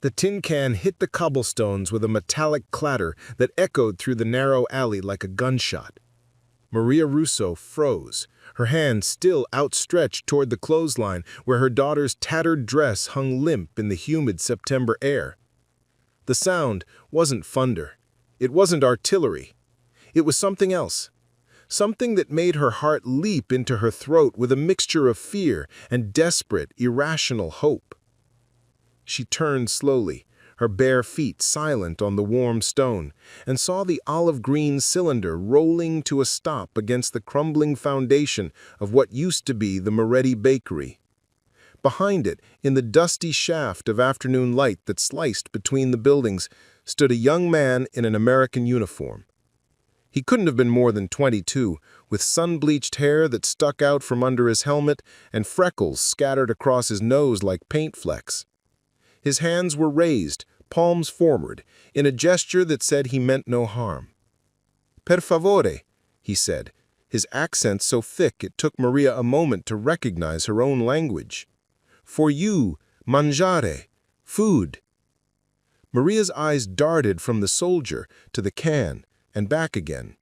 The tin can hit the cobblestones with a metallic clatter that echoed through the narrow alley like a gunshot. Maria Russo froze, her hand still outstretched toward the clothesline where her daughter's tattered dress hung limp in the humid September air. The sound wasn't thunder. It wasn't artillery. It was something else. Something that made her heart leap into her throat with a mixture of fear and desperate, irrational hope. She turned slowly, her bare feet silent on the warm stone, and saw the olive-green cylinder rolling to a stop against the crumbling foundation of what used to be the Moretti Bakery. Behind it, in the dusty shaft of afternoon light that sliced between the buildings, stood a young man in an American uniform. He couldn't have been more than 22, with sun-bleached hair that stuck out from under his helmet and freckles scattered across his nose like paint flecks. His hands were raised, palms forward, in a gesture that said he meant no harm. "Per favore," he said, his accent so thick it took Maria a moment to recognize her own language. "For you, mangiare, food." Maria's eyes darted from the soldier to the can and back again.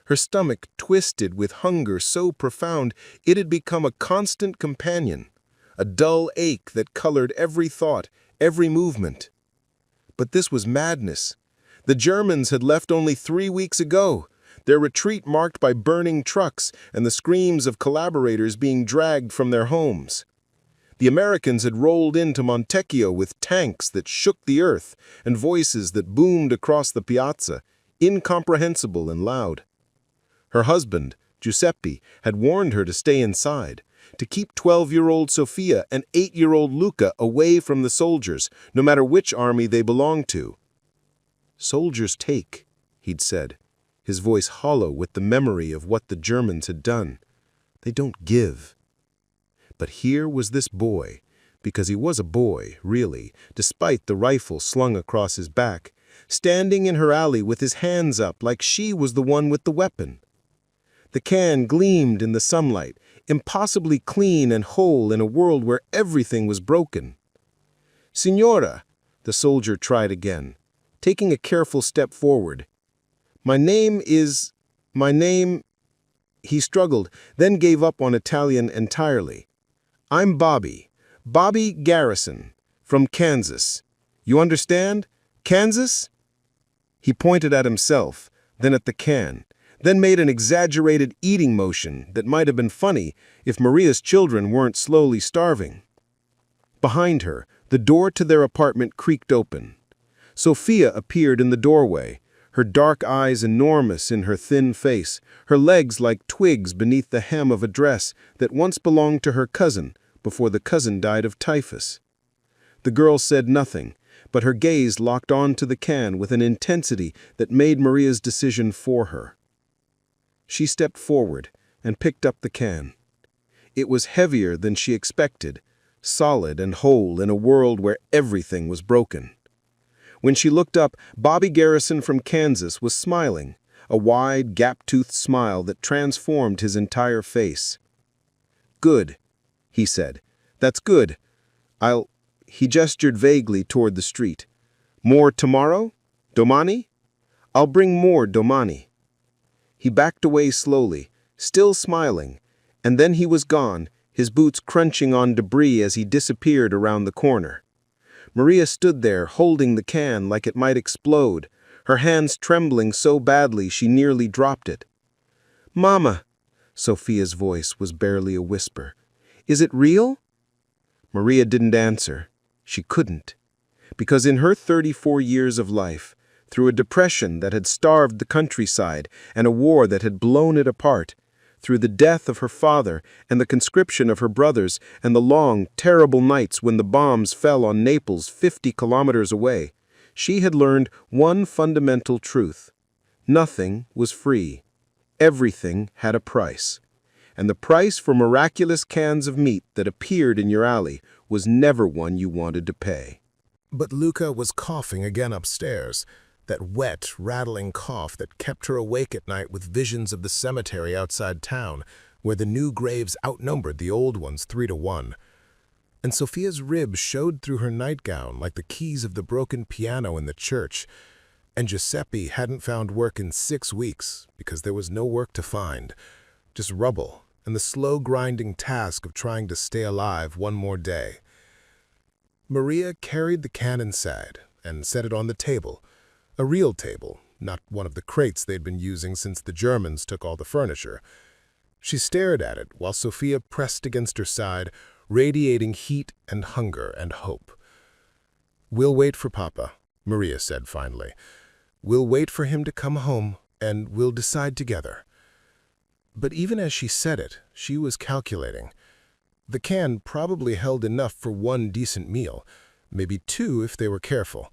Her stomach twisted with hunger so profound it had become a constant companion, a dull ache that colored every thought, every movement. But this was madness. The Germans had left only 3 weeks ago, their retreat marked by burning trucks and the screams of collaborators being dragged from their homes. The Americans had rolled into Montecchio with tanks that shook the earth and voices that boomed across the piazza, incomprehensible and loud. Her husband, Giuseppe, had warned her to stay inside, to keep 12-year-old Sofia and 8-year-old Luca away from the soldiers, no matter which army they belonged to. "Soldiers take," he'd said, his voice hollow with the memory of what the Germans had done. "They don't give." But here was this boy, because he was a boy, really, despite the rifle slung across his back, standing in her alley with his hands up like she was the one with the weapon. The can gleamed in the sunlight, impossibly clean and whole in a world where everything was broken. "Signora," the soldier tried again, taking a careful step forward. My name..." He struggled, then gave up on Italian entirely. "I'm Bobby Garrison, from Kansas. You understand? Kansas?" He pointed at himself, then at the can, then made an exaggerated eating motion that might have been funny if Maria's children weren't slowly starving. Behind her, the door to their apartment creaked open. Sofia appeared in the doorway, her dark eyes enormous in her thin face, her legs like twigs beneath the hem of a dress that once belonged to her cousin before the cousin died of typhus. The girl said nothing, but her gaze locked onto the can with an intensity that made Maria's decision for her. She stepped forward and picked up the can. It was heavier than she expected, solid and whole in a world where everything was broken. When she looked up, Bobby Garrison from Kansas was smiling, a wide, gap-toothed smile that transformed his entire face. "Good," he said. "That's good. He gestured vaguely toward the street. "More tomorrow? Domani? I'll bring more domani." He backed away slowly, still smiling, and then he was gone, his boots crunching on debris as he disappeared around the corner. Maria stood there, holding the can like it might explode, her hands trembling so badly she nearly dropped it. "Mama," Sofia's voice was barely a whisper. "Is it real?" Maria didn't answer. She couldn't. Because in her 34 years of life, through a depression that had starved the countryside and a war that had blown it apart, through the death of her father and the conscription of her brothers and the long, terrible nights when the bombs fell on Naples 50 kilometers away, she had learned one fundamental truth. Nothing was free. Everything had a price. And the price for miraculous cans of meat that appeared in your alley was never one you wanted to pay. But Luca was coughing again upstairs, that wet, rattling cough that kept her awake at night with visions of the cemetery outside town, where the new graves outnumbered the old ones 3-1. and Sofia's ribs showed through her nightgown like the keys of the broken piano in the church, and Giuseppe hadn't found work in 6 weeks because there was no work to find, just rubble and the slow grinding task of trying to stay alive one more day. Maria carried the can inside and set it on the table, a real table, not one of the crates they'd been using since the Germans took all the furniture. She stared at it while Sofia pressed against her side, radiating heat and hunger and hope. "We'll wait for Papa," Maria said finally. "We'll wait for him to come home, and we'll decide together." But even as she said it, she was calculating. The can probably held enough for one decent meal, maybe 2 if they were careful.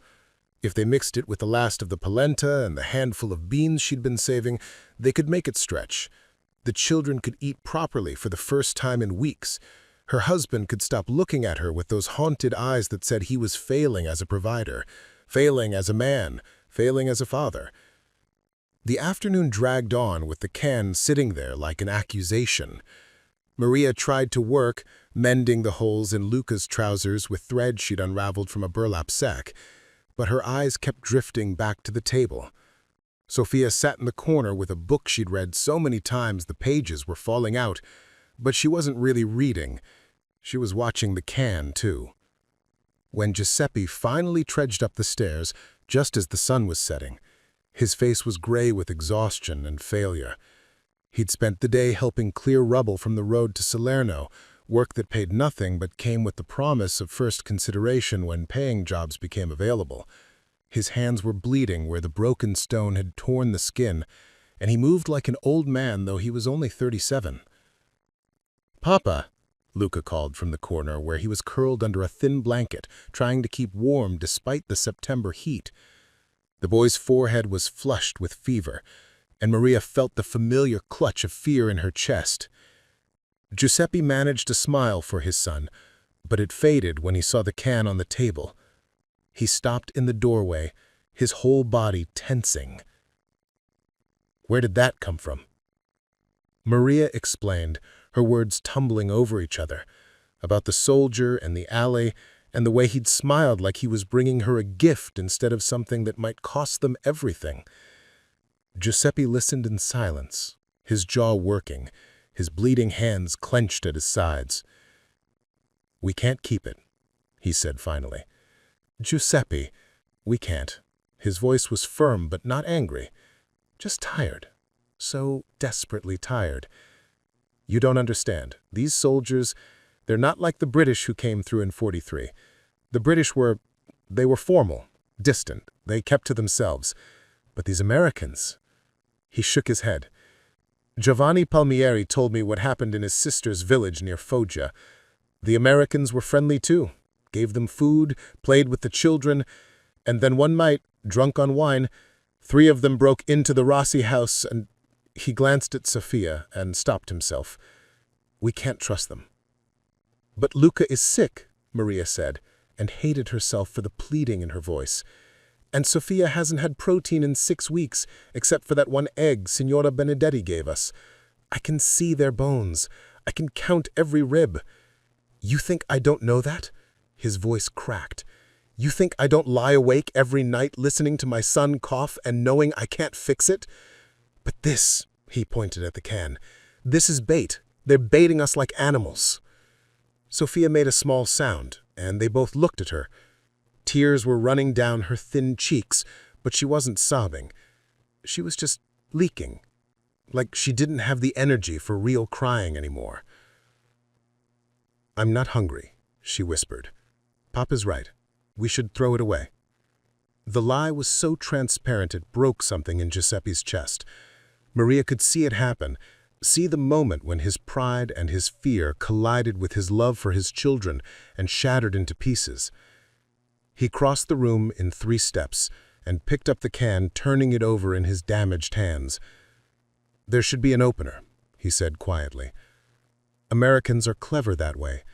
If they mixed it with the last of the polenta and the handful of beans she'd been saving, they could make it stretch. The children could eat properly for the first time in weeks. Her husband could stop looking at her with those haunted eyes that said he was failing as a provider, failing as a man, failing as a father. The afternoon dragged on with the can sitting there like an accusation. Maria tried to work, mending the holes in Luca's trousers with thread she'd unraveled from a burlap sack, but her eyes kept drifting back to the table. Sofia sat in the corner with a book she'd read so many times the pages were falling out, but she wasn't really reading. She was watching the can, too. When Giuseppe finally trudged up the stairs, just as the sun was setting, his face was gray with exhaustion and failure. He'd spent the day helping clear rubble from the road to Salerno, work that paid nothing but came with the promise of first consideration when paying jobs became available. His hands were bleeding where the broken stone had torn the skin, and he moved like an old man though he was only 37. "Papa," Luca called from the corner where he was curled under a thin blanket, trying to keep warm despite the September heat. The boy's forehead was flushed with fever, and Maria felt the familiar clutch of fear in her chest. Giuseppe managed to smile for his son, but it faded when he saw the can on the table. He stopped in the doorway, his whole body tensing. "Where did that come from?" Maria explained, her words tumbling over each other, about the soldier and the alley, and the way he'd smiled like he was bringing her a gift instead of something that might cost them everything. Giuseppe listened in silence, his jaw working, his bleeding hands clenched at his sides. "We can't keep it," he said finally. "Giuseppe, we can't." His voice was firm but not angry, just tired, so desperately tired. "You don't understand. These soldiers, they're not like the British who came through in 43. The British they were formal, distant, they kept to themselves. But these Americans..." He shook his head. "Giovanni Palmieri told me what happened in his sister's village near Foggia. The Americans were friendly too, gave them food, played with the children, and then one night, drunk on wine, 3 of them broke into the Rossi house and..." He glanced at Sofia and stopped himself. "We can't trust them." "But Luca is sick," Maria said, and hated herself for the pleading in her voice. "And Sofia hasn't had protein in 6 weeks, except for that one egg Signora Benedetti gave us. I can see their bones. I can count every rib. You think I don't know that?" His voice cracked. "You think I don't lie awake every night listening to my son cough and knowing I can't fix it? But this," he pointed at the can, "this is bait. They're baiting us like animals." Sofia made a small sound, and they both looked at her. Tears were running down her thin cheeks, but she wasn't sobbing. She was just leaking, like she didn't have the energy for real crying anymore. "I'm not hungry," she whispered. "Papa's right. We should throw it away." The lie was so transparent it broke something in Giuseppe's chest. Maria could see it happen, see the moment when his pride and his fear collided with his love for his children and shattered into pieces. He crossed the room in 3 steps and picked up the can, turning it over in his damaged hands. "There should be an opener," he said quietly. "Americans are clever that way.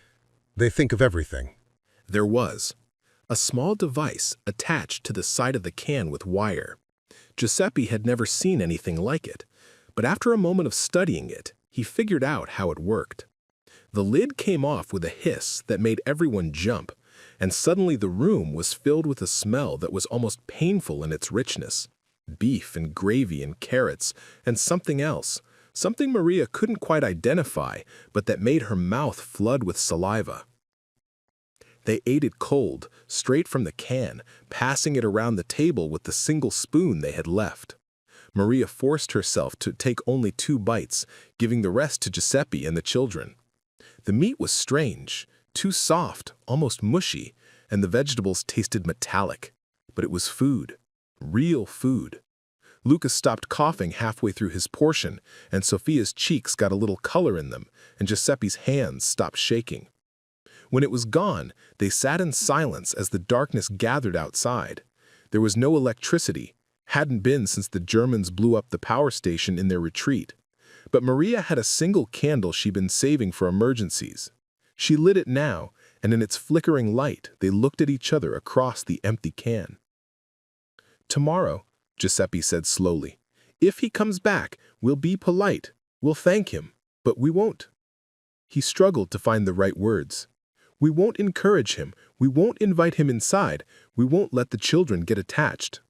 They think of everything." There was a small device attached to the side of the can with wire. Giuseppe had never seen anything like it, but after a moment of studying it, he figured out how it worked. The lid came off with a hiss that made everyone jump, and suddenly the room was filled with a smell that was almost painful in its richness. Beef and gravy and carrots, and something else, something Maria couldn't quite identify, but that made her mouth flood with saliva. They ate it cold, straight from the can, passing it around the table with the single spoon they had left. Maria forced herself to take only 2 bites, giving the rest to Giuseppe and the children. The meat was strange, too soft, almost mushy, and the vegetables tasted metallic. But it was food, real food. Luca stopped coughing halfway through his portion, and Sofia's cheeks got a little color in them, and Giuseppe's hands stopped shaking. When it was gone, they sat in silence as the darkness gathered outside. There was no electricity, hadn't been since the Germans blew up the power station in their retreat. But Maria had a single candle she'd been saving for emergencies. She lit it now, and in its flickering light, they looked at each other across the empty can. "Tomorrow," Giuseppe said slowly, "if he comes back, we'll be polite, we'll thank him, but we won't." He struggled to find the right words. "We won't encourage him, we won't invite him inside, we won't let the children get attached."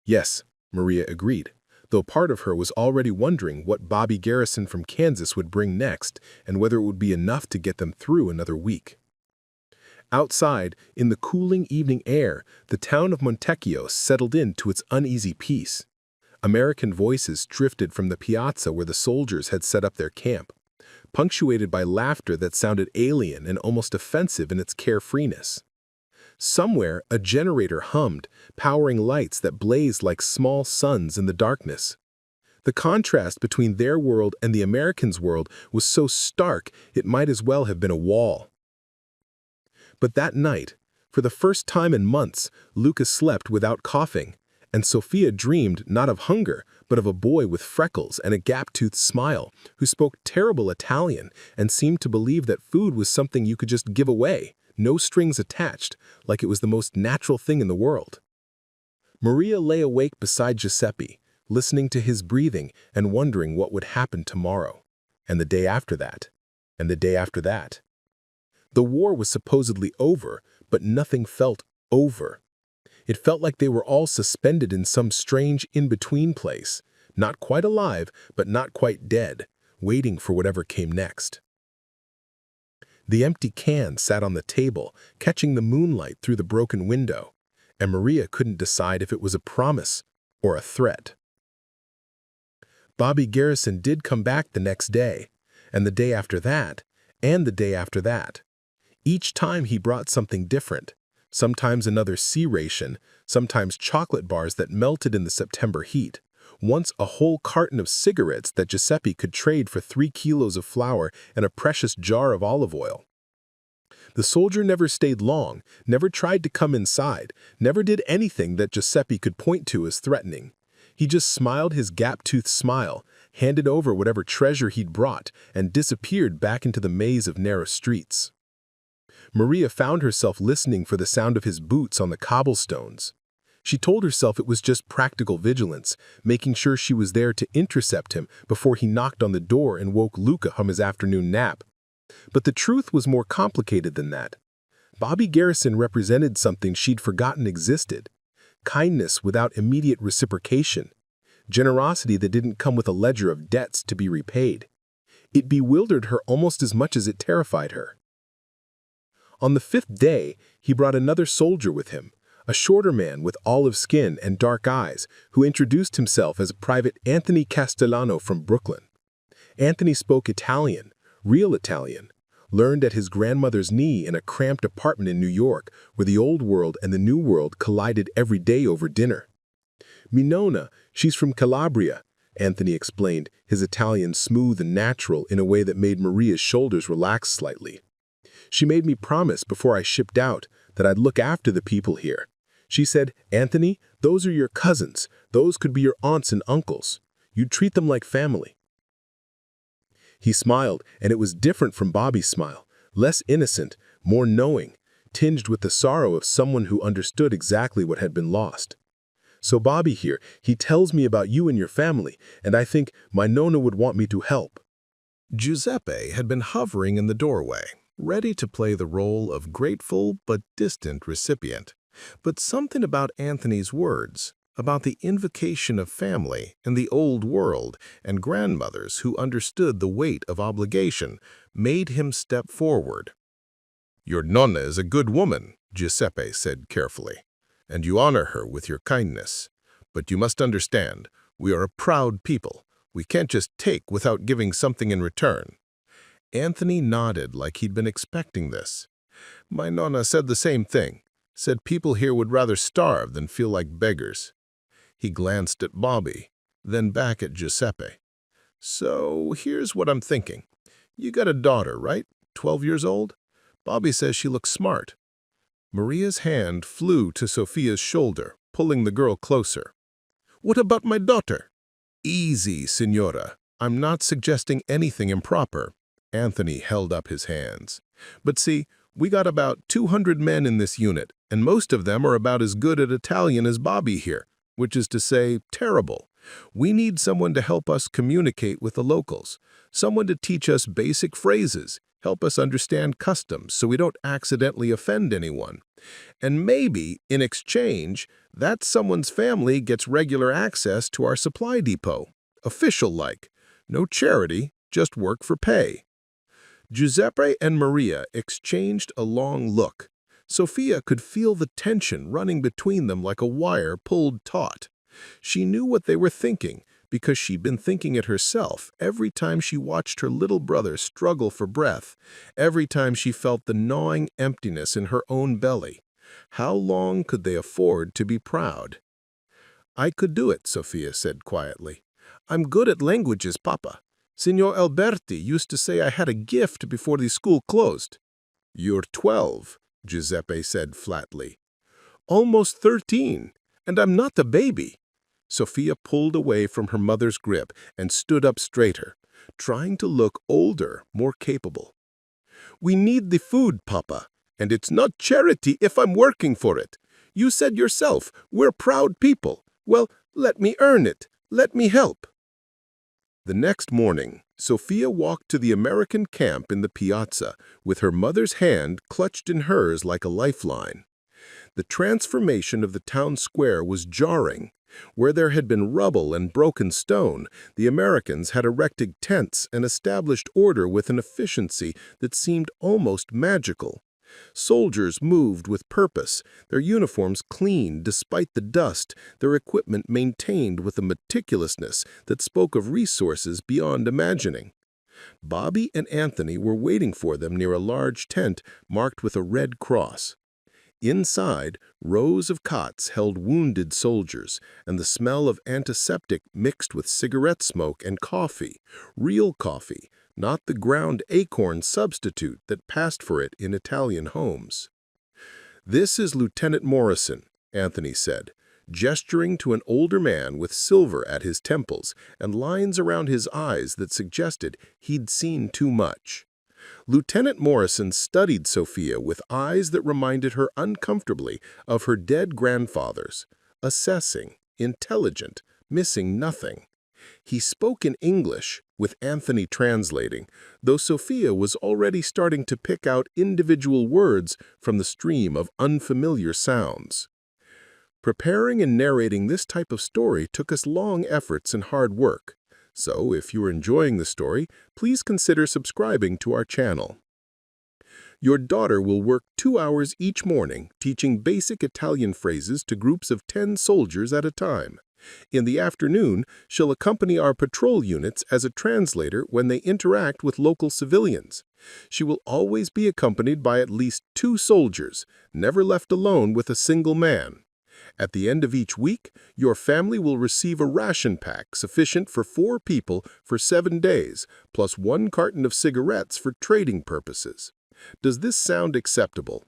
"Yes," Maria agreed, though part of her was already wondering what Bobby Garrison from Kansas would bring next and whether it would be enough to get them through another week. Outside, in the cooling evening air, the town of Montecchio settled into its uneasy peace. American voices drifted from the piazza where the soldiers had set up their camp, punctuated by laughter that sounded alien and almost offensive in its carefreeness. Somewhere, a generator hummed, powering lights that blazed like small suns in the darkness. The contrast between their world and the Americans' world was so stark it might as well have been a wall. But that night, for the first time in months, Luca slept without coughing, and Sofia dreamed not of hunger, but of a boy with freckles and a gap-toothed smile, who spoke terrible Italian and seemed to believe that food was something you could just give away, no strings attached, like it was the most natural thing in the world. Maria lay awake beside Giuseppe, listening to his breathing and wondering what would happen tomorrow, and the day after that, and the day after that. The war was supposedly over, but nothing felt over. It felt like they were all suspended in some strange in-between place, not quite alive, but not quite dead, waiting for whatever came next. The empty can sat on the table, catching the moonlight through the broken window, and Maria couldn't decide if it was a promise or a threat. Bobby Garrison did come back the next day, and the day after that, and the day after that. Each time he brought something different, sometimes another C-Ration, sometimes chocolate bars that melted in the September heat, once a whole carton of cigarettes that Giuseppe could trade for 3 kilos of flour and a precious jar of olive oil. The soldier never stayed long, never tried to come inside, never did anything that Giuseppe could point to as threatening. He just smiled his gap-toothed smile, handed over whatever treasure he'd brought, and disappeared back into the maze of narrow streets. Maria found herself listening for the sound of his boots on the cobblestones. She told herself it was just practical vigilance, making sure she was there to intercept him before he knocked on the door and woke Luca from his afternoon nap. But the truth was more complicated than that. Bobby Garrison represented something she'd forgotten existed. Kindness without immediate reciprocation. Generosity that didn't come with a ledger of debts to be repaid. It bewildered her almost as much as it terrified her. On the 5th day, he brought another soldier with him, a shorter man with olive skin and dark eyes, who introduced himself as Private Anthony Castellano from Brooklyn. Anthony spoke Italian, real Italian, learned at his grandmother's knee in a cramped apartment in New York, where the old world and the new world collided every day over dinner. "Mi nonna, she's from Calabria," Anthony explained, his Italian smooth and natural in a way that made Maria's shoulders relax slightly. "She made me promise before I shipped out that I'd look after the people here. She said, 'Anthony, those are your cousins. Those could be your aunts and uncles. You'd treat them like family.'" He smiled, and it was different from Bobby's smile, less innocent, more knowing, tinged with the sorrow of someone who understood exactly what had been lost. "So Bobby here, he tells me about you and your family, and I think my nonna would want me to help." Giuseppe had been hovering in the doorway, ready to play the role of grateful but distant recipient. But something about Anthony's words, about the invocation of family and the old world and grandmothers who understood the weight of obligation, made him step forward. "Your nonna is a good woman," Giuseppe said carefully, "and you honor her with your kindness. But you must understand, we are a proud people. We can't just take without giving something in return." Anthony nodded like he'd been expecting this. "My nonna said the same thing, said people here would rather starve than feel like beggars." He glanced at Bobby, then back at Giuseppe. "So here's what I'm thinking. You got a daughter, right? 12 years old? Bobby says she looks smart." Maria's hand flew to Sofia's shoulder, pulling the girl closer. "What about my daughter?" "Easy, Signora. I'm not suggesting anything improper." Anthony held up his hands. "But see, we got about 200 men in this unit, and most of them are about as good at Italian as Bobby here, which is to say, terrible. We need someone to help us communicate with the locals, someone to teach us basic phrases, help us understand customs so we don't accidentally offend anyone. And maybe, in exchange, that someone's family gets regular access to our supply depot, official-like. No charity, just work for pay." Giuseppe and Maria exchanged a long look. Sofia could feel the tension running between them like a wire pulled taut. She knew what they were thinking, because she'd been thinking it herself every time she watched her little brother struggle for breath, every time she felt the gnawing emptiness in her own belly. How long could they afford to be proud? "I could do it," Sofia said quietly. "I'm good at languages, Papa. Signor Alberti used to say I had a gift before the school closed." "You're 12, Giuseppe said flatly. "Almost 13, and I'm not a baby." Sofia pulled away from her mother's grip and stood up straighter, trying to look older, more capable. "We need the food, Papa, and it's not charity if I'm working for it. You said yourself, we're proud people. Well, let me earn it. Let me help." The next morning, Sofia walked to the American camp in the piazza with her mother's hand clutched in hers like a lifeline. The transformation of the town square was jarring. Where there had been rubble and broken stone, the Americans had erected tents and established order with an efficiency that seemed almost magical. Soldiers moved with purpose, their uniforms clean despite the dust, their equipment maintained with a meticulousness that spoke of resources beyond imagining. Bobby and Anthony were waiting for them near a large tent marked with a red cross. Inside, rows of cots held wounded soldiers, and the smell of antiseptic mixed with cigarette smoke and coffee, real coffee, not the ground acorn substitute that passed for it in Italian homes. "This is Lieutenant Morrison," Anthony said, gesturing to an older man with silver at his temples and lines around his eyes that suggested he'd seen too much. Lieutenant Morrison studied Sofia with eyes that reminded her uncomfortably of her dead grandfather's, assessing, intelligent, missing nothing. He spoke in English, with Anthony translating, though Sofia was already starting to pick out individual words from the stream of unfamiliar sounds. Preparing and narrating this type of story took us long efforts and hard work. So, if you're enjoying the story, please consider subscribing to our channel. Your daughter will work 2 hours each morning teaching basic Italian phrases to groups of 10 soldiers at a time. In the afternoon, she'll accompany our patrol units as a translator when they interact with local civilians. She will always be accompanied by at least 2 soldiers, never left alone with a single man. At the end of each week, your family will receive a ration pack sufficient for 4 people for 7 days, plus 1 carton of cigarettes for trading purposes. Does this sound acceptable?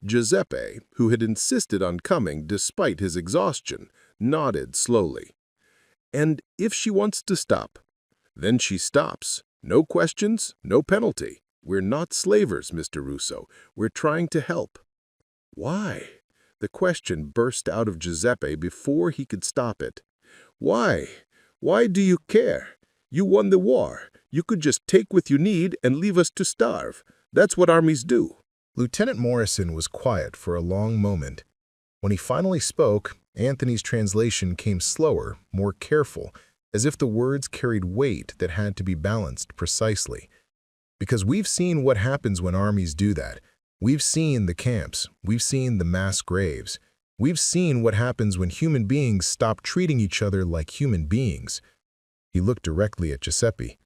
Giuseppe, who had insisted on coming despite his exhaustion, nodded slowly. "And if she wants to stop?" "Then she stops. No questions, no penalty. We're not slavers, Mr. Russo. We're trying to help." "Why?" The question burst out of Giuseppe before he could stop it. "Why? Why do you care? You won the war. You could just take what you need and leave us to starve. That's what armies do." Lieutenant Morrison was quiet for a long moment. When he finally spoke, Anthony's translation came slower, more careful, as if the words carried weight that had to be balanced precisely. Because we've seen what happens when armies do that. We've seen the camps. We've seen the mass graves. We've seen what happens when human beings stop treating each other like human beings. He looked directly at Giuseppe.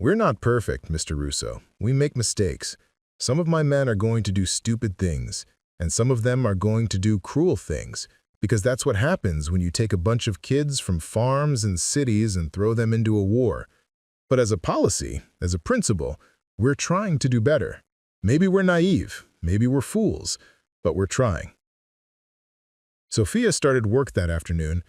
"We're not perfect, Mr. Russo. We make mistakes. Some of my men are going to do stupid things, and some of them are going to do cruel things, because that's what happens when you take a bunch of kids from farms and cities and throw them into a war. But as a policy, as a principle, we're trying to do better. Maybe we're naive, maybe we're fools, but we're trying." Sofia started work that afternoon.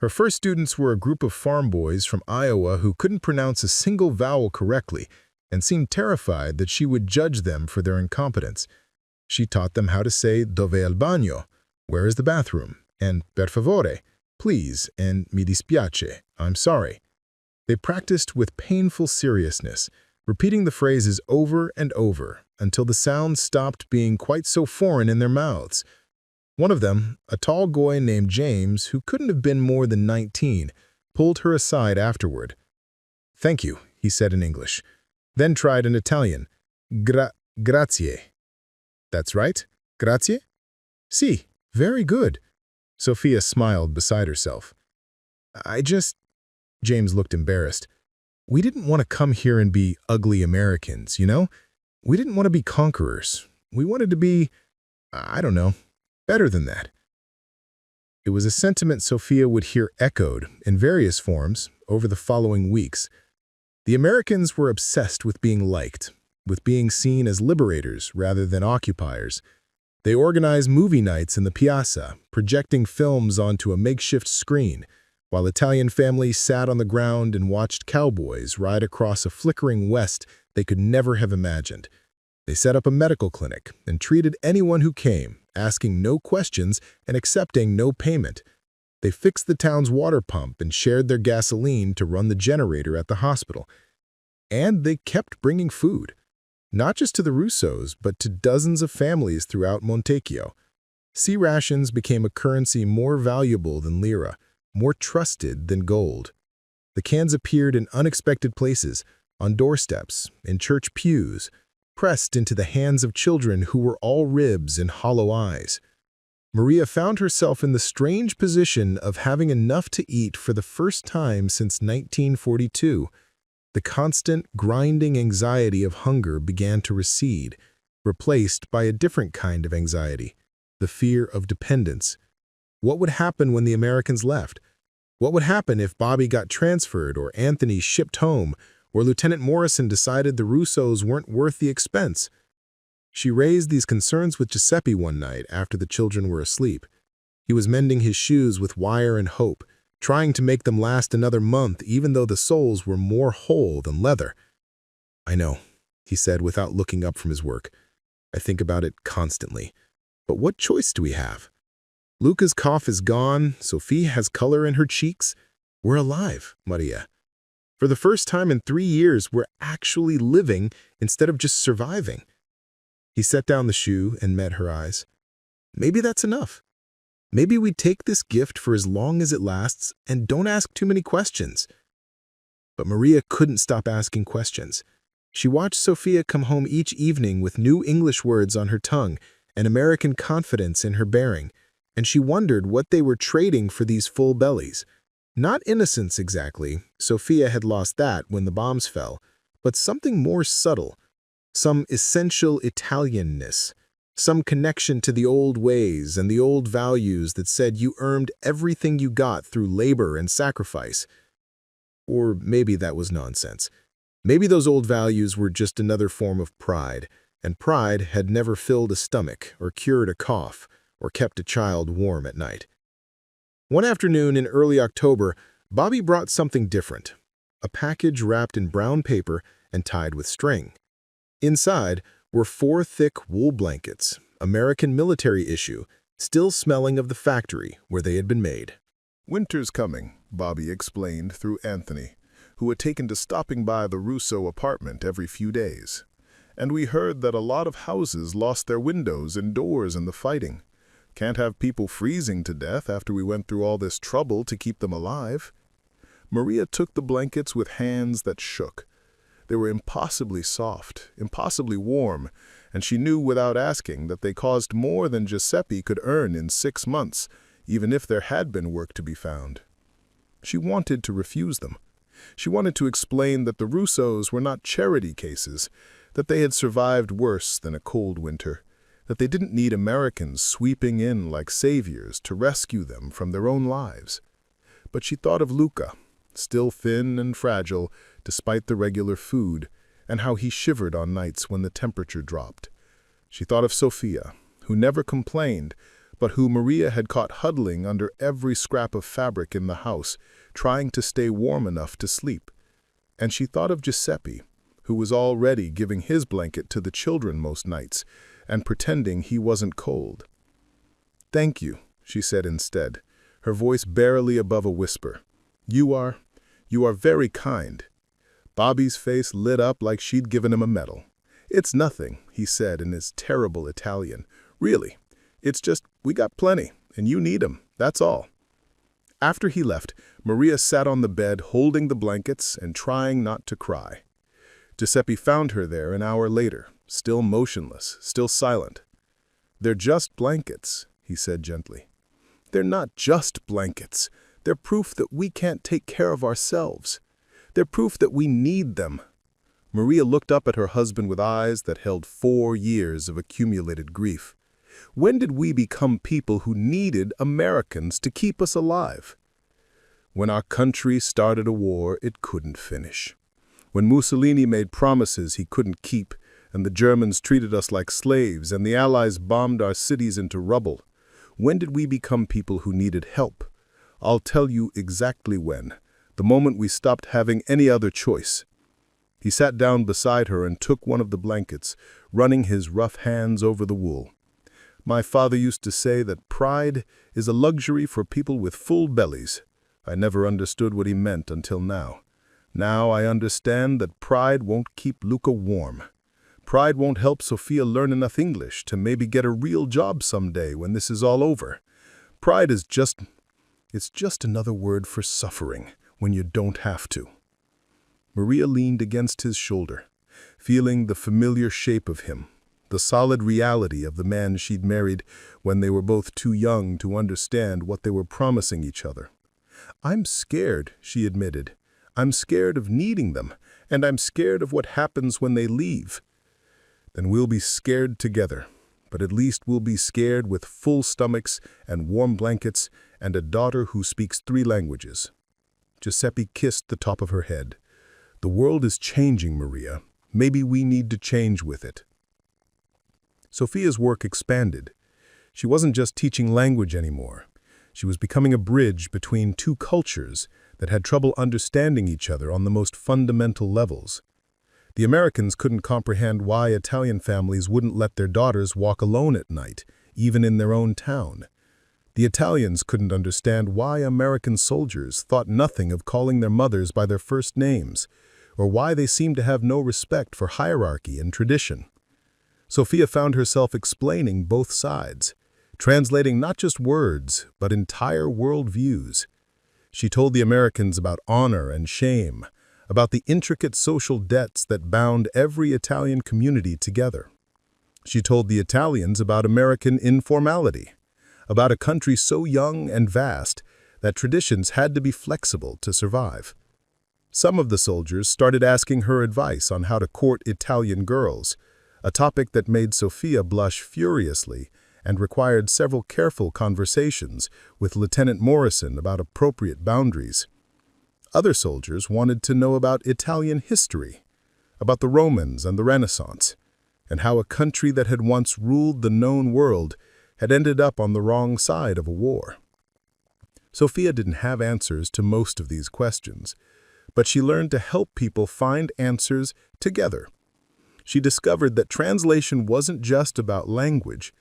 Her first students were a group of farm boys from Iowa who couldn't pronounce a single vowel correctly and seemed terrified that she would judge them for their incompetence. She taught them how to say "Dove è il bagno?" "Where is the bathroom?" and "Per favore?" "Please," and "Mi dispiace?" "I'm sorry." They practiced with painful seriousness, repeating the phrases over and over until the sounds stopped being quite so foreign in their mouths. One of them, a tall boy named James, who couldn't have been more than 19, pulled her aside afterward. "Thank you," he said in English, then tried in Italian. Grazie." "That's right. Grazie?" "Si, very good." Sofia smiled beside herself. James looked embarrassed. "We didn't want to come here and be ugly Americans, you know? We didn't want to be conquerors. We wanted to be, I don't know, better than that." It was a sentiment Sofia would hear echoed in various forms over the following weeks. The Americans were obsessed with being liked, with being seen as liberators rather than occupiers. They organized movie nights in the piazza, projecting films onto a makeshift screen, while Italian families sat on the ground and watched cowboys ride across a flickering west they could never have imagined. They set up a medical clinic and treated anyone who came, asking no questions and accepting no payment. They fixed the town's water pump and shared their gasoline to run the generator at the hospital. And they kept bringing food, not just to the Russos, but to dozens of families throughout Montecchio. C-Rations became a currency more valuable than lira, more trusted than gold. The cans appeared in unexpected places, on doorsteps, in church pews, pressed into the hands of children who were all ribs and hollow eyes. Maria found herself in the strange position of having enough to eat for the first time since 1942. The constant, grinding anxiety of hunger began to recede, replaced by a different kind of anxiety, the fear of dependence. What would happen when the Americans left? What would happen if Bobby got transferred or Anthony shipped home, or Lieutenant Morrison decided the Russos weren't worth the expense? She raised these concerns with Giuseppe one night after the children were asleep. He was mending his shoes with wire and hope, trying to make them last another month even though the soles were more whole than leather. "I know," he said without looking up from his work. "I think about it constantly. But what choice do we have? Luca's cough is gone, Sofia has color in her cheeks. We're alive, Maria. For the first time in 3 years, we're actually living instead of just surviving." He set down the shoe and met her eyes. "Maybe that's enough. Maybe we take this gift for as long as it lasts and don't ask too many questions." But Maria couldn't stop asking questions. She watched Sofia come home each evening with new English words on her tongue and American confidence in her bearing, and she wondered what they were trading for these full bellies. Not innocence exactly, Sofia had lost that when the bombs fell, but something more subtle, some essential Italianness, some connection to the old ways and the old values that said you earned everything you got through labor and sacrifice. Or maybe that was nonsense. Maybe those old values were just another form of pride, and pride had never filled a stomach or cured a cough or kept a child warm at night. One afternoon in early October, Bobby brought something different, a package wrapped in brown paper and tied with string. Inside were 4 thick wool blankets, American military issue, still smelling of the factory where they had been made. "Winter's coming," Bobby explained through Anthony. who had taken to stopping by the Russo apartment every few days. And we heard that a lot of houses lost their windows and doors in the fighting. Can't have people freezing to death after we went through all this trouble to keep them alive. Maria took the blankets with hands that shook. They were impossibly soft, impossibly warm, and she knew without asking that they caused more than Giuseppe could earn in 6 months, even if there had been work to be found. She wanted to refuse them. She wanted to explain that the Russos were not charity cases, that they had survived worse than a cold winter, that they didn't need Americans sweeping in like saviors to rescue them from their own lives. But she thought of Luca, still thin and fragile despite the regular food, and how he shivered on nights when the temperature dropped. She thought of Sofia, who never complained, but who Maria had caught huddling under every scrap of fabric in the house, trying to stay warm enough to sleep. And she thought of Giuseppe, who was already giving his blanket to the children most nights, and pretending he wasn't cold. "Thank you," she said instead, her voice barely above a whisper. You are very kind." Bobby's face lit up like she'd given him a medal. "It's nothing," he said in his terrible Italian. "Really. It's just, we got plenty, and you need 'em, that's all." After he left, Maria sat on the bed holding the blankets and trying not to cry. Giuseppe found her there an hour later, still motionless, still silent. "They're just blankets," he said gently. "They're not just blankets. They're proof that we can't take care of ourselves. They're proof that we need them." Maria looked up at her husband with eyes that held 4 years of accumulated grief. When did we become people who needed Americans to keep us alive? When our country started a war it couldn't finish. When Mussolini made promises he couldn't keep, and the Germans treated us like slaves, and the Allies bombed our cities into rubble. When did we become people who needed help? I'll tell you exactly when. The moment we stopped having any other choice. He sat down beside her and took one of the blankets, running his rough hands over the wool. "My father used to say that pride is a luxury for people with full bellies. I never understood what he meant until now. Now I understand that pride won't keep Luca warm. Pride won't help Sofia learn enough English to maybe get a real job someday when this is all over. Pride is it's just another word for suffering when you don't have to." Maria leaned against his shoulder, feeling the familiar shape of him, the solid reality of the man she'd married when they were both too young to understand what they were promising each other. "I'm scared," she admitted. "I'm scared of needing them, and I'm scared of what happens when they leave." "Then we'll be scared together, but at least we'll be scared with full stomachs and warm blankets and a daughter who speaks 3 languages. Giuseppe kissed the top of her head. "The world is changing, Maria. Maybe we need to change with it." Sofia's work expanded. She wasn't just teaching language anymore. She was becoming a bridge between 2 cultures that had trouble understanding each other on the most fundamental levels. The Americans couldn't comprehend why Italian families wouldn't let their daughters walk alone at night, even in their own town. The Italians couldn't understand why American soldiers thought nothing of calling their mothers by their first names, or why they seemed to have no respect for hierarchy and tradition. Sofia found herself explaining both sides, translating not just words, but entire worldviews. She told the Americans about honor and shame, about the intricate social debts that bound every Italian community together. She told the Italians about American informality, about a country so young and vast that traditions had to be flexible to survive. Some of the soldiers started asking her advice on how to court Italian girls, a topic that made Sofia blush furiously and required several careful conversations with Lieutenant Morrison about appropriate boundaries. Other soldiers wanted to know about Italian history, about the Romans and the Renaissance, and how a country that had once ruled the known world had ended up on the wrong side of a war. Sofia didn't have answers to most of these questions, but she learned to help people find answers together. She discovered that translation wasn't just about language.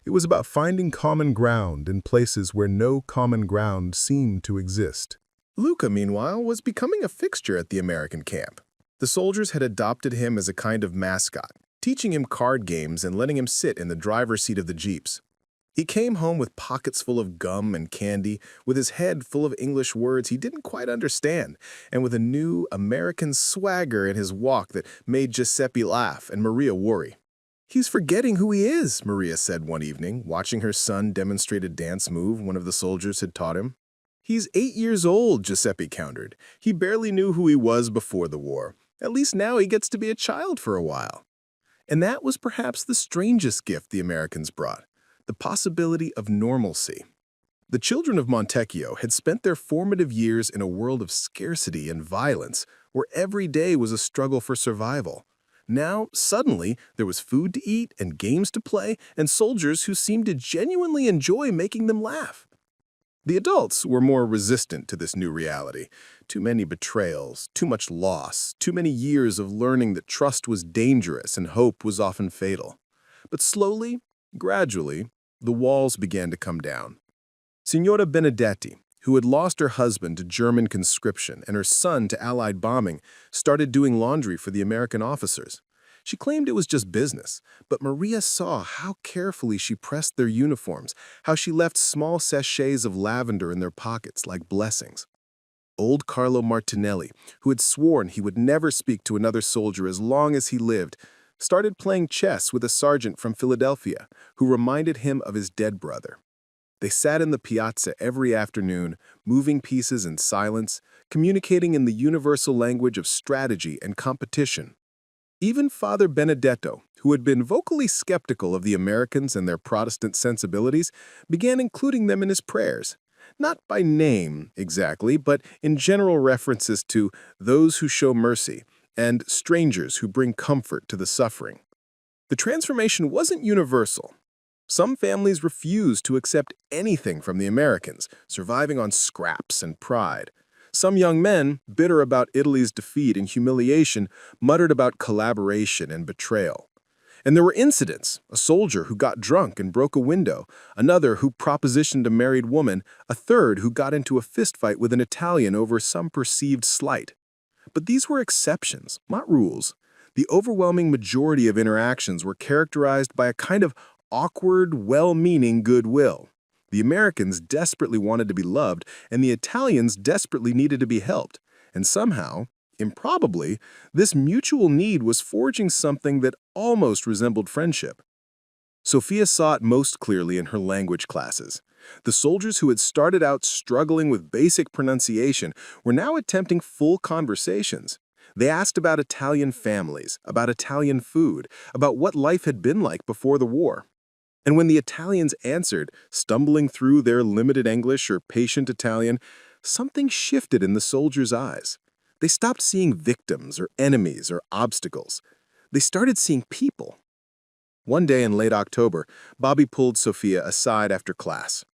It was about finding common ground in places where no common ground seemed to exist. Luca, meanwhile, was becoming a fixture at the American camp. The soldiers had adopted him as a kind of mascot, teaching him card games and letting him sit in the driver's seat of the jeeps. He came home with pockets full of gum and candy, with his head full of English words he didn't quite understand, and with a new American swagger in his walk that made Giuseppe laugh and Maria worry. "He's forgetting who he is," Maria said one evening, watching her son demonstrate a dance move one of the soldiers had taught him. "He's 8 years old," Giuseppe countered. "He barely knew who he was before the war. At least now he gets to be a child for a while." And that was perhaps the strangest gift the Americans brought, the possibility of normalcy. The children of Montecchio had spent their formative years in a world of scarcity and violence, where every day was a struggle for survival. Now, suddenly, there was food to eat and games to play and soldiers who seemed to genuinely enjoy making them laugh. The adults were more resistant to this new reality. Too many betrayals, too much loss, too many years of learning that trust was dangerous and hope was often fatal. But slowly, gradually, the walls began to come down. Signora Benedetti, who had lost her husband to German conscription and her son to Allied bombing, started doing laundry for the American officers. She claimed it was just business, but Maria saw how carefully she pressed their uniforms, how she left small sachets of lavender in their pockets like blessings. Old Carlo Martinelli, who had sworn he would never speak to another soldier as long as he lived, started playing chess with a sergeant from Philadelphia who reminded him of his dead brother. They sat in the piazza every afternoon, moving pieces in silence, communicating in the universal language of strategy and competition. Even Father Benedetto, who had been vocally skeptical of the Americans and their Protestant sensibilities, began including them in his prayers. Not by name, exactly, but in general references to those who show mercy and strangers who bring comfort to the suffering. The transformation wasn't universal. Some families refused to accept anything from the Americans, surviving on scraps and pride. Some young men, bitter about Italy's defeat and humiliation, muttered about collaboration and betrayal. And there were incidents: a soldier who got drunk and broke a window, another who propositioned a married woman, a third who got into a fistfight with an Italian over some perceived slight. But these were exceptions, not rules. The overwhelming majority of interactions were characterized by a kind of awkward, well-meaning goodwill. The Americans desperately wanted to be loved, and the Italians desperately needed to be helped. And somehow, improbably, this mutual need was forging something that almost resembled friendship. Sofia saw it most clearly in her language classes. The soldiers who had started out struggling with basic pronunciation were now attempting full conversations. They asked about Italian families, about Italian food, about what life had been like before the war. And when the Italians answered, stumbling through their limited English or patient Italian, something shifted in the soldiers' eyes. They stopped seeing victims or enemies or obstacles. They started seeing people. One day in late October, Bobby pulled Sofia aside after class.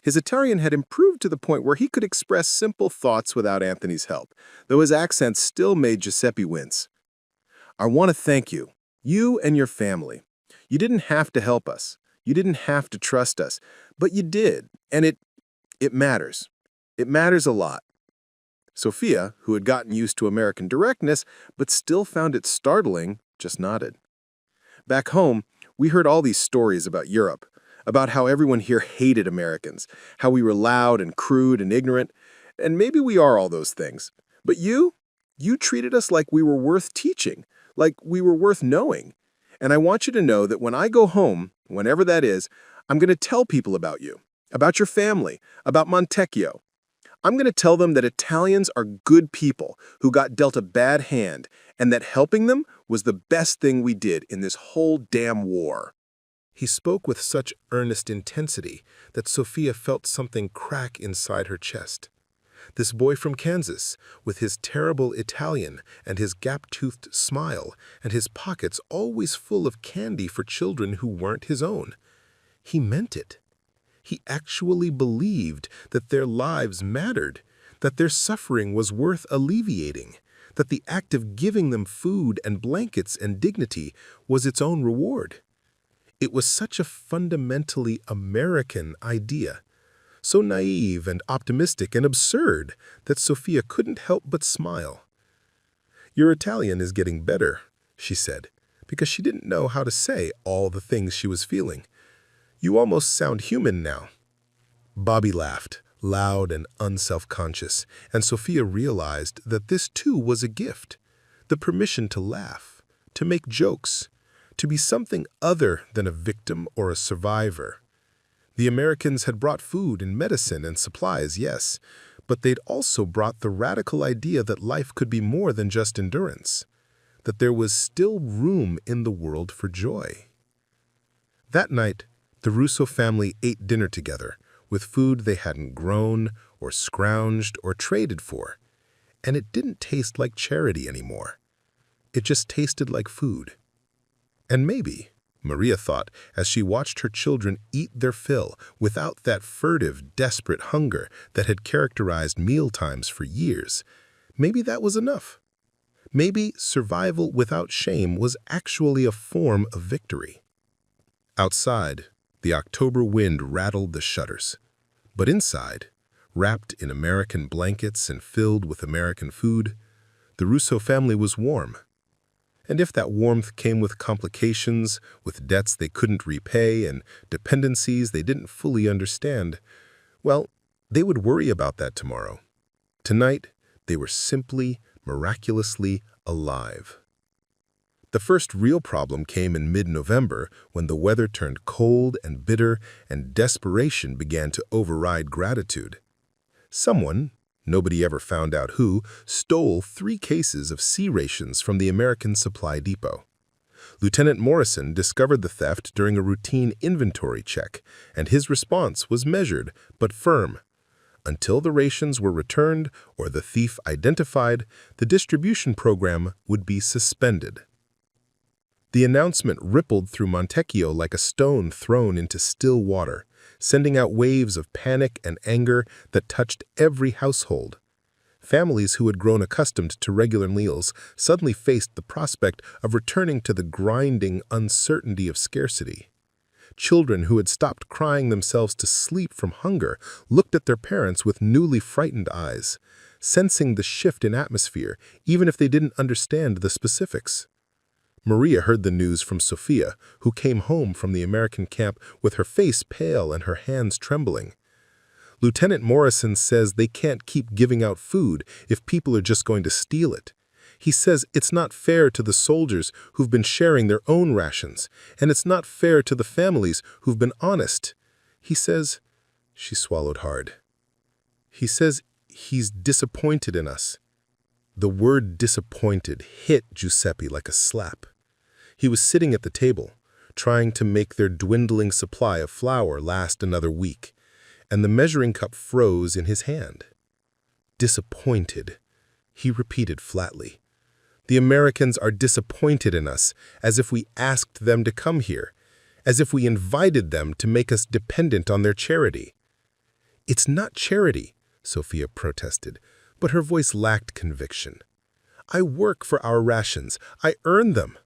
His Italian had improved to the point where he could express simple thoughts without Anthony's help, though his accent still made Giuseppe wince. "I want to thank you, you and your family. You didn't have to help us. You didn't have to trust us, but you did, and it matters. It matters a lot." Sofia, who had gotten used to American directness but still found it startling, just nodded. Back home, we heard all these stories about Europe, about how everyone here hated Americans, how we were loud and crude and ignorant, and maybe we are all those things. But you treated us like we were worth teaching, like we were worth knowing. And I want you to know that when I go home, whenever that is, I'm going to tell people about you, about your family, about Montecchio. I'm going to tell them that Italians are good people who got dealt a bad hand, and that helping them was the best thing we did in this whole damn war. He spoke with such earnest intensity that Sofia felt something crack inside her chest. This boy from Kansas, with his terrible Italian and his gap-toothed smile and his pockets always full of candy for children who weren't his own. He meant it. He actually believed that their lives mattered, that their suffering was worth alleviating, that the act of giving them food and blankets and dignity was its own reward. It was such a fundamentally American idea. so naive and optimistic and absurd that Sofia couldn't help but smile. "Your Italian is getting better," she said, because she didn't know how to say all the things she was feeling. "You almost sound human now." Bobby laughed, loud and unself-conscious, and Sofia realized that this too was a gift, the permission to laugh, to make jokes, to be something other than a victim or a survivor. The Americans had brought food and medicine and supplies, yes, but they'd also brought the radical idea that life could be more than just endurance, that there was still room in the world for joy. That night, the Russo family ate dinner together, with food they hadn't grown or scrounged or traded for, and it didn't taste like charity anymore. It just tasted like food. And maybe, Maria thought, as she watched her children eat their fill without that furtive, desperate hunger that had characterized mealtimes for years, maybe that was enough. Maybe survival without shame was actually a form of victory. Outside, the October wind rattled the shutters. But inside, wrapped in American blankets and filled with American food, the Russo family was warm. And if that warmth came with complications, with debts they couldn't repay and dependencies they didn't fully understand, well, they would worry about that tomorrow. Tonight, they were simply, miraculously alive. The first real problem came in mid-November when the weather turned cold and bitter and desperation began to override gratitude. Someone, nobody ever found out who, stole 3 cases of C-Rations from the American supply depot. Lieutenant Morrison discovered the theft during a routine inventory check, and his response was measured but firm. Until the rations were returned or the thief identified, the distribution program would be suspended. The announcement rippled through Montecchio like a stone thrown into still water, sending out waves of panic and anger that touched every household. Families who had grown accustomed to regular meals suddenly faced the prospect of returning to the grinding uncertainty of scarcity. Children who had stopped crying themselves to sleep from hunger looked at their parents with newly frightened eyes, sensing the shift in atmosphere even if they didn't understand the specifics. Maria heard the news from Sofia, who came home from the American camp with her face pale and her hands trembling. "Lieutenant Morrison says they can't keep giving out food if people are just going to steal it. He says it's not fair to the soldiers who've been sharing their own rations, and it's not fair to the families who've been honest. He says," she swallowed hard, "he says he's disappointed in us." The word disappointed hit Giuseppe like a slap. He was sitting at the table, trying to make their dwindling supply of flour last another week, and the measuring cup froze in his hand. "Disappointed," he repeated flatly. "The Americans are disappointed in us, as if we asked them to come here, as if we invited them to make us dependent on their charity." "It's not charity," Sofia protested, but her voice lacked conviction. "I work for our rations. I earn them.